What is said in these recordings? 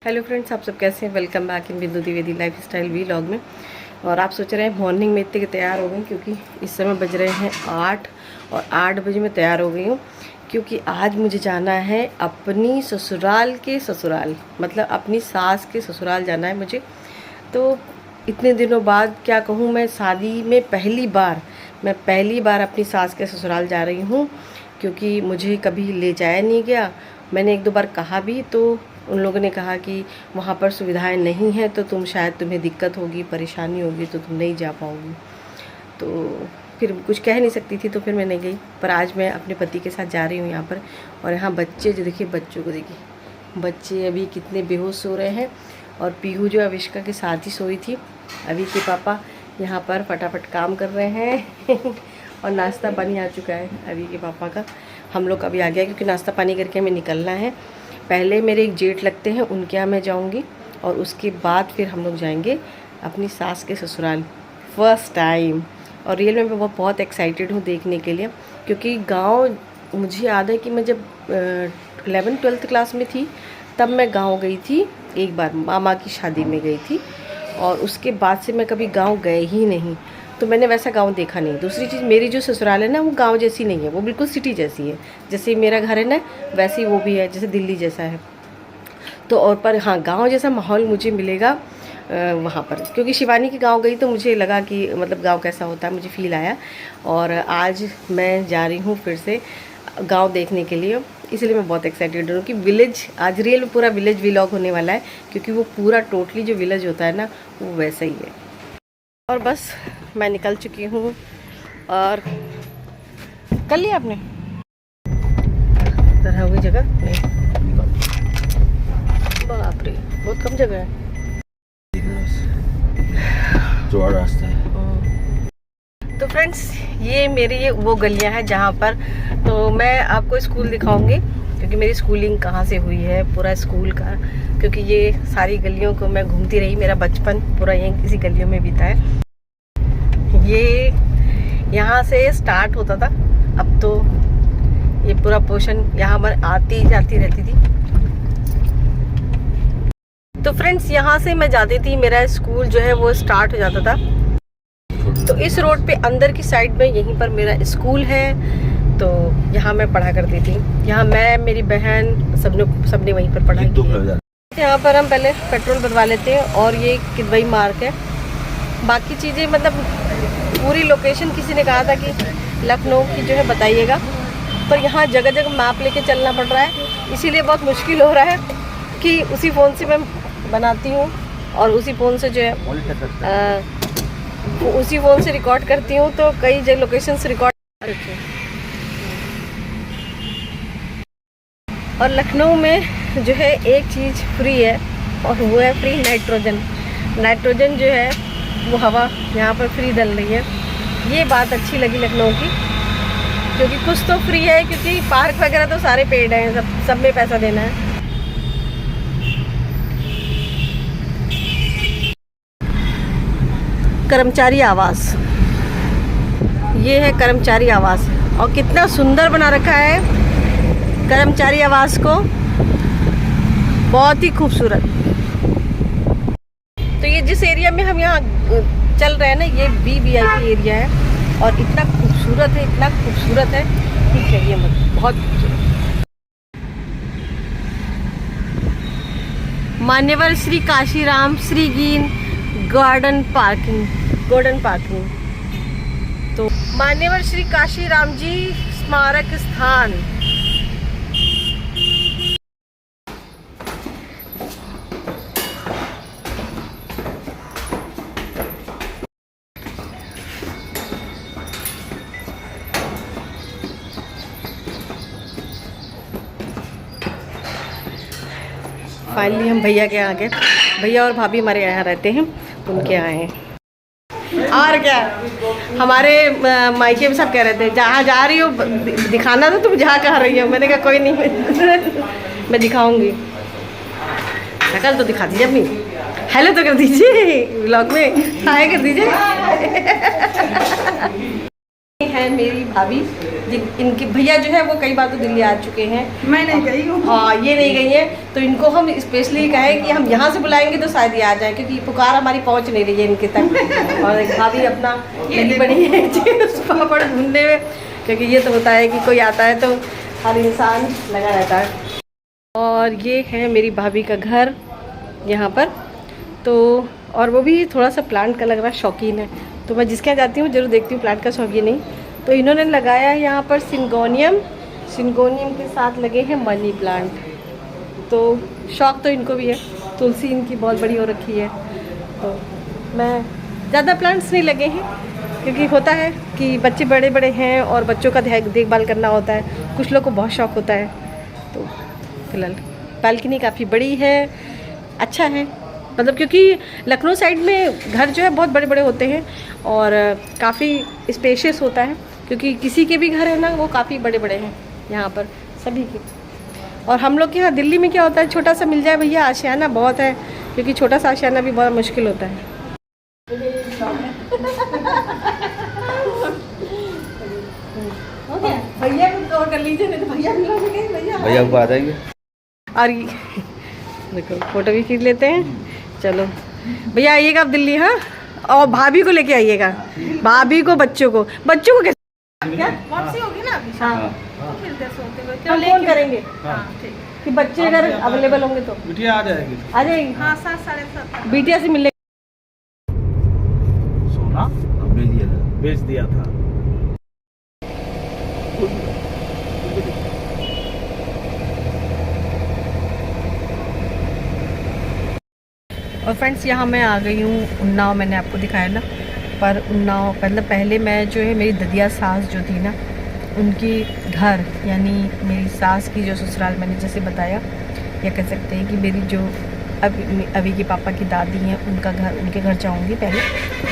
Hello friends, आप सब कैसे हैं। वेलकम बैक इन बिंदु द्विवेदी लाइफ स्टाइल व्लॉग में। और आप सोच रहे हैं मॉर्निंग में इतने के तैयार हो गई, क्योंकि इस समय बज रहे हैं 8 और 8 बजे मैं तैयार हो गई हूँ, क्योंकि आज मुझे जाना है अपनी ससुराल के ससुराल, मतलब अपनी सास के ससुराल जाना है मुझे। तो इतने दिनों बाद क्या कहूँ, मैं शादी में पहली बार अपनी सास के ससुराल जा रही हूँ, क्योंकि मुझे कभी ले जाया नहीं गया। मैंने एक दो बार कहा भी, तो उन लोगों ने कहा कि वहाँ पर सुविधाएं नहीं हैं, तो तुम्हें दिक्कत होगी, परेशानी होगी, तो तुम नहीं जा पाओगी। तो फिर कुछ कह नहीं सकती थी, तो फिर मैं नहीं गई। पर आज मैं अपने पति के साथ जा रही हूँ यहाँ पर। और यहाँ बच्चे जो देखिए, बच्चों को देखिए, बच्चे अभी कितने बेहोश सो रहे हैं। और पीहू जो अविष्का के साथ ही सोई थी। अभी के पापा यहाँ पर फटाफट काम कर रहे हैं और नाश्ता पानी आ चुका है अभी के पापा का। हम लोग अभी आ गया, क्योंकि नाश्ता पानी करके हमें निकलना है। पहले मेरे एक जेठ लगते हैं, उनके यहाँ मैं जाऊंगी, और उसके बाद फिर हम लोग जाएंगे अपनी सास के ससुराल फर्स्ट टाइम। और रियल में मैं बहुत एक्साइटेड हूँ देखने के लिए, क्योंकि गांव मुझे याद है कि मैं जब 11th-12th क्लास में थी, तब मैं गांव गई थी एक बार, मामा की शादी में गई थी। और उसके बाद से मैं कभी गाँव गए ही नहीं, तो मैंने वैसा गांव देखा नहीं। दूसरी चीज़, मेरी जो ससुराल है ना, वो गांव जैसी नहीं है, वो बिल्कुल सिटी जैसी है। जैसे मेरा घर है ना, वैसे ही वो भी है, जैसे दिल्ली जैसा है। तो और पर हाँ, गांव जैसा माहौल मुझे मिलेगा वहाँ पर, क्योंकि शिवानी के गांव गई तो मुझे लगा कि मतलब गांव कैसा होता है, मुझे फील आया। और आज मैं जा रही हूँ फिर से गांव देखने के लिए, इसलिए मैं बहुत एक्साइटेड हूँ कि विलेज, आज रियल में पूरा विलेज व्लॉग होने वाला है, क्योंकि वो पूरा टोटली जो विलेज होता है ना, वो वैसा ही है। और बस मैं निकल चुकी हूँ। और कर लिया आपने तरह हुई जगह नहीं, बाप रे, बहुत कम जगह है, चौड़ा रास्ता है। तो फ्रेंड्स, ये वो गलियां हैं जहाँ पर, तो मैं आपको स्कूल दिखाऊंगी, क्योंकि मेरी स्कूलिंग कहाँ से हुई है, पूरा स्कूल का, क्योंकि ये सारी गलियों को मैं घूमती रही। मेरा बचपन पूरा यहीं इसी गलियों में बीता है। ये यहाँ से स्टार्ट होता था, अब तो ये पूरा पोर्शन यहाँ पर आती जाती रहती थी। तो फ्रेंड्स, यहाँ से मैं जाती थी, मेरा स्कूल जो है वो स्टार्ट हो जाता था। तो इस रोड पे अंदर की साइड में यहीं पर मेरा स्कूल है, तो यहाँ मैं पढ़ा करती थी। यहाँ मैं, मेरी बहन, सबने वहीं पर पढ़ाई की है। यहाँ पर हम पहले पेट्रोल भरवा लेते हैं, और ये किदवई मार्ग है। बाकी चीज़ें मतलब पूरी लोकेशन किसी ने कहा था कि लखनऊ की जो है बताइएगा, पर यहाँ जगह जगह मैप लेके चलना पड़ रहा है, इसीलिए बहुत मुश्किल हो रहा है कि उसी फ़ोन से मैं बनाती हूँ, और उसी फ़ोन से जो है उसी फ़ोन से रिकॉर्ड करती हूँ, तो कई जगह लोकेशन से रिकॉर्ड करती हूँ। और लखनऊ में जो है एक चीज़ फ्री है, और वो है फ्री नाइट्रोजन जो है, वो हवा यहाँ पर फ्री डल रही है। ये बात अच्छी लगी लखनऊ की, क्योंकि कुछ तो फ्री है, क्योंकि पार्क वगैरह तो सारे पेड हैं, सब में पैसा देना है। कर्मचारी आवास, ये है कर्मचारी आवास, और कितना सुंदर बना रखा है कर्मचारी आवास को, बहुत ही खूबसूरत। तो ये जिस एरिया में हम यहाँ चल रहे हैं ना, ये VIP एरिया है, और इतना खूबसूरत है कि कहिए मत, बहुत खूबसूरत। मान्यवर श्री काशीराम श्रीगीन गार्डन पार्किंग। तो मान्यवर श्री काशीराम जी स्मारक स्थान। फाइनली हम भैया के यहाँ गए। भैया और भाभी हमारे यहाँ रहते हैं, तो उनके यहाँ हैं। और क्या, हमारे मायके में सब कह रहे थे, जहाँ जा रही हो दिखाना, तो तुम जहाँ कहाँ रही हो। मैंने कहा कोई नहीं मैं दिखाऊंगी, शक्ल तो दिखा दीजिए अपनी, हेलो तो कर दीजिए, व्लॉग में हाय कर दीजिए। है है मेरी भाभी, इनके भैया जो है वो कई बार तो दिल्ली आ चुके हैं। मैं नहीं गई हूँ। हाँ, ये नहीं गई है, तो इनको हम स्पेशली कहें कि हम यहाँ से बुलाएंगे तो शायद ये आ जाए, क्योंकि पुकार हमारी पहुँच नहीं रही है इनके तक। और भाभी अपना लगी बड़ी है पापड़ ढूंढने में, क्योंकि ये तो होता है कि कोई आता है तो हर इंसान लगा रहता है। और ये है मेरी भाभी का घर यहाँ पर, तो और वो भी थोड़ा सा प्लांट का लग रहा है, शौकीन है। तो मैं जिसके यहाँ जाती हूँ जरूर देखती हूँ, प्लांट का शौकीन नहीं। तो इन्होंने लगाया है यहाँ पर सिंगोनियम के साथ लगे हैं मनी प्लांट। तो शौक़ तो इनको भी है, तुलसी इनकी बहुत बड़ी हो रखी है। तो मैं ज़्यादा प्लांट्स नहीं लगे हैं, क्योंकि होता है कि बच्चे बड़े बड़े हैं और बच्चों का देखभाल करना होता है, कुछ लोग को बहुत शौक़ होता है। तो फिलहाल बालकनी काफ़ी बड़ी है, अच्छा है, मतलब क्योंकि लखनऊ साइड में घर जो है बहुत बड़े बड़े होते हैं और काफ़ी स्पेशियस होता है, क्योंकि किसी के भी घर है ना वो काफ़ी बड़े बड़े हैं यहाँ पर सभी के। और हम लोग के यहाँ दिल्ली में क्या होता है, छोटा सा मिल जाए भैया, आशियाना बहुत है, क्योंकि छोटा सा आशियाना भी बहुत मुश्किल होता है। भैया को कर लीजिए, नहीं तो भैया को आ जाएंगे। और देखो फोटो भी खींच लेते हैं। चलो भैया आइएगा आप दिल्ली, हाँ, और भाभी को लेके आइएगा, भाभी को, बच्चों को कैसे क्या वापसी होगी ना अभी। हाँ, हम फोन करेंगे कि बच्चे अगर अवेलेबल होंगे तो बिटिया आ जाएगी। हाँ, 7 साढ़े 7 बिटिया से मिलने। सोना बेच दिया था। और फ्रेंड्स यहाँ मैं आ गई हूँ उन्नाव, मैंने आपको दिखाया ना, पर उन्नाव मतलब पहले मैं जो है मेरी ददिया सास जो थी ना, उनकी घर यानी मेरी सास की जो ससुराल, मैंने जैसे बताया, या कह सकते हैं कि मेरी जो अभी के पापा की दादी हैं उनका घर, उनके घर जाऊँगी पहले,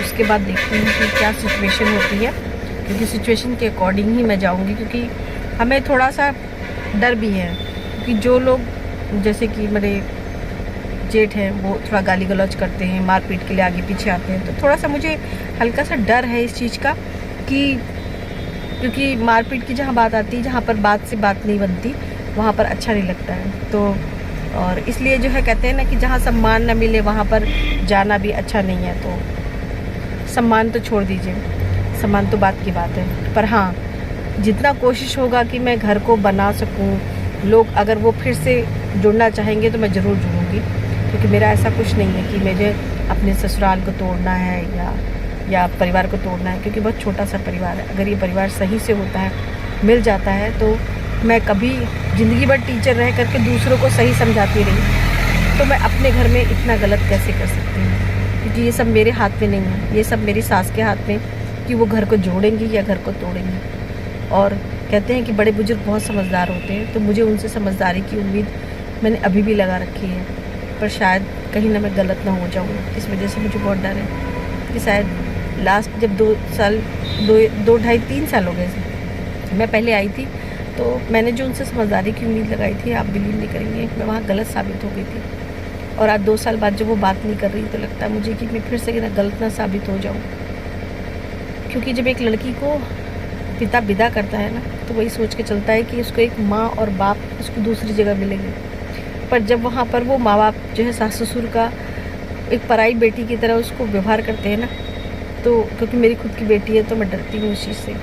उसके बाद देखती हूँ कि क्या सिचुएशन होती है, क्योंकि सिचुएशन के अकॉर्डिंग ही मैं जाऊँगी। क्योंकि हमें थोड़ा सा डर भी है, क्योंकि जो लोग जैसे कि मेरे जेठ हैं वो थोड़ा गाली गलौज करते हैं, मारपीट के लिए आगे पीछे आते हैं, तो थोड़ा सा मुझे हल्का सा डर है इस चीज़ का, कि क्योंकि मारपीट की जहाँ बात आती है, जहाँ पर बात से बात नहीं बनती, वहाँ पर अच्छा नहीं लगता है। तो और इसलिए जो है कहते हैं ना कि जहाँ सम्मान ना मिले वहाँ पर जाना भी अच्छा नहीं है। तो सम्मान तो छोड़ दीजिए, सम्मान तो बात की बात है, पर हाँ जितना कोशिश होगा कि मैं घर को बना सकूँ, लोग अगर वो फिर से जुड़ना चाहेंगे तो मैं ज़रूर जुड़ूँगी, क्योंकि मेरा ऐसा कुछ नहीं है कि मुझे अपने ससुराल को तोड़ना है या परिवार को तोड़ना है, क्योंकि बहुत छोटा सा परिवार है। अगर ये परिवार सही से होता है, मिल जाता है, तो मैं कभी ज़िंदगी भर टीचर रह करके दूसरों को सही समझाती रही, तो मैं अपने घर में इतना गलत कैसे कर सकती हूँ? क्योंकि ये सब मेरे हाथ में नहीं है, ये सब मेरी सास के हाथ में, कि वो घर को जोड़ेंगी या घर को तोड़ेंगी। और कहते हैं कि बड़े बुजुर्ग बहुत समझदार होते हैं, तो मुझे उनसे समझदारी की उम्मीद मैंने अभी भी लगा रखी है, पर शायद कहीं ना मैं गलत ना हो जाऊँ, इस वजह से मुझे बहुत डर है कि शायद लास्ट जब 2 ढाई 3 साल हो गए थे मैं पहले आई थी, तो मैंने जो उनसे समझदारी की उम्मीद लगाई थी, आप बिलीव नहीं करेंगे, मैं वहाँ गलत साबित हो गई थी। और आज 2 साल बाद जब वो बात नहीं कर रही, तो लगता है मुझे कि मैं फिर से गलत ना साबित हो जाऊँ। क्योंकि जब एक लड़की को पिता विदा करता है ना, तो वही सोच के चलता है कि उसको एक माँ और बाप उसको दूसरी जगह मिलेंगे, पर जब वहाँ पर वो माँ बाप जो है सास ससुर का एक पराई बेटी की तरह उसको व्यवहार करते हैं ना, तो क्योंकि मेरी खुद की बेटी है तो मैं डरती हूँ उस चीज़ से।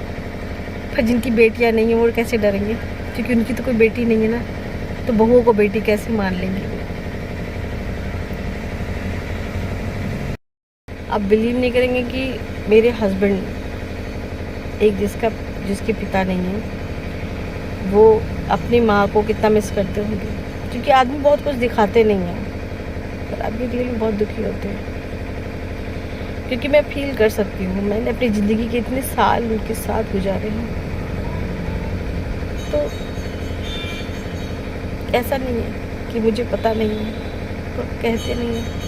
पर जिनकी बेटियाँ नहीं हैं वो कैसे डरेंगे, क्योंकि उनकी तो कोई बेटी नहीं है ना, तो बहुओं को बेटी कैसे मान लेंगे। आप बिलीव नहीं करेंगे कि मेरे हस्बैंड, एक जिसके पिता नहीं है, वो अपनी माँ को कितना मिस करते होंगे, क्योंकि आदमी बहुत कुछ दिखाते नहीं हैं, पर आदमी के लिए बहुत दुखी होते हैं। क्योंकि मैं फील कर सकती हूँ, मैंने अपनी ज़िंदगी के इतने साल उनके साथ गुजारे हैं, तो ऐसा नहीं है कि मुझे पता नहीं है, तो कहते नहीं है।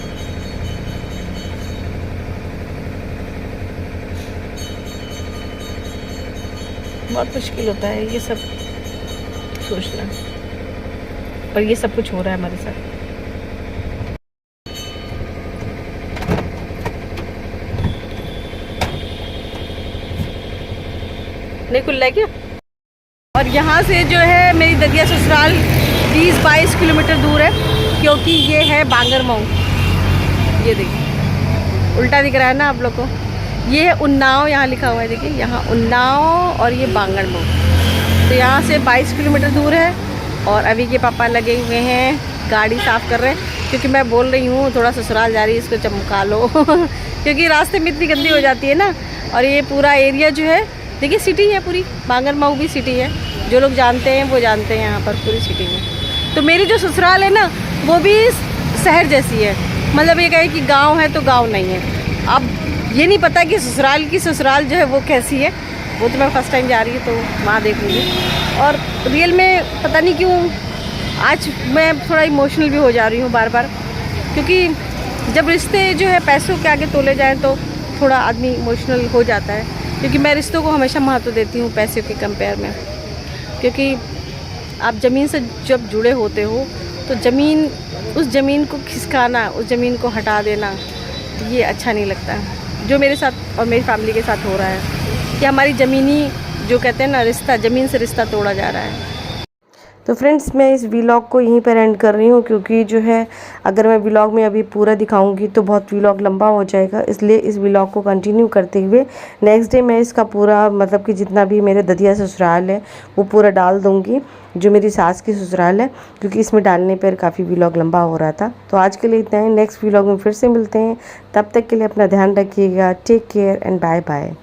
बहुत मुश्किल होता है ये सब सोचना, पर ये सब कुछ हो रहा है हमारे साथ। नहीं खुल रहा है क्या? और यहाँ से जो है मेरी ददिया ससुराल 20-22 किलोमीटर दूर है, क्योंकि ये है बांगरमऊ। ये देखिए उल्टा दिख रहा है ना आप लोग को, ये है उन्नाव, यहाँ लिखा हुआ है देखिए, यहाँ उन्नाव और ये बांगरमऊ। तो यहाँ से 22 किलोमीटर दूर है। और अभी के पापा लगे हुए हैं गाड़ी साफ़ कर रहे हैं, क्योंकि मैं बोल रही हूँ थोड़ा ससुराल जा रही है, इसको चमका लो क्योंकि रास्ते में इतनी गंदी हो जाती है ना। और ये पूरा एरिया जो है देखिए सिटी है पूरी, बांगरमऊ भी सिटी है, जो लोग जानते हैं वो जानते हैं, यहाँ पर पूरी सिटी है। तो मेरी जो ससुराल है ना वो भी शहर जैसी है, मतलब ये कहे कि गांव है तो गांव नहीं है। अब ये नहीं पता कि ससुराल की ससुराल जो है वो कैसी है, वो तो मैं फर्स्ट टाइम जा रही हूँ तो वहाँ देखूँगी। और रियल में पता नहीं क्यों आज मैं थोड़ा इमोशनल भी हो जा रही हूँ बार बार, क्योंकि जब रिश्ते जो है पैसों के आगे तोले जाएँ तो थोड़ा आदमी इमोशनल हो जाता है, क्योंकि मैं रिश्तों को हमेशा महत्व देती हूँ पैसों के कंपेयर में। क्योंकि आप ज़मीन से जब जुड़े होते हो तो उस ज़मीन को खिसकाना, उस ज़मीन को हटा देना, ये अच्छा नहीं लगता। जो मेरे साथ और मेरी फैमिली के साथ हो रहा है कि हमारी ज़मीनी जो कहते हैं ना रिश्ता, ज़मीन से रिश्ता तोड़ा जा रहा है। तो फ्रेंड्स मैं इस व्लॉग को यहीं पर एंड कर रही हूँ, क्योंकि जो है अगर मैं व्लॉग में अभी पूरा दिखाऊंगी तो बहुत व्लॉग लंबा हो जाएगा, इसलिए इस व्लॉग को कंटिन्यू करते हुए नेक्स्ट डे मैं इसका पूरा मतलब कि जितना भी मेरे ददिया ससुराल है वो पूरा डाल दूँगी, जो मेरी सास की ससुराल है, क्योंकि इसमें डालने पर काफ़ी व्लॉग लंबा हो रहा था। तो आज के लिए इतना ही, नेक्स्ट व्लॉग में फिर से मिलते हैं, तब तक के लिए अपना ध्यान रखिएगा। Take care and bye bye.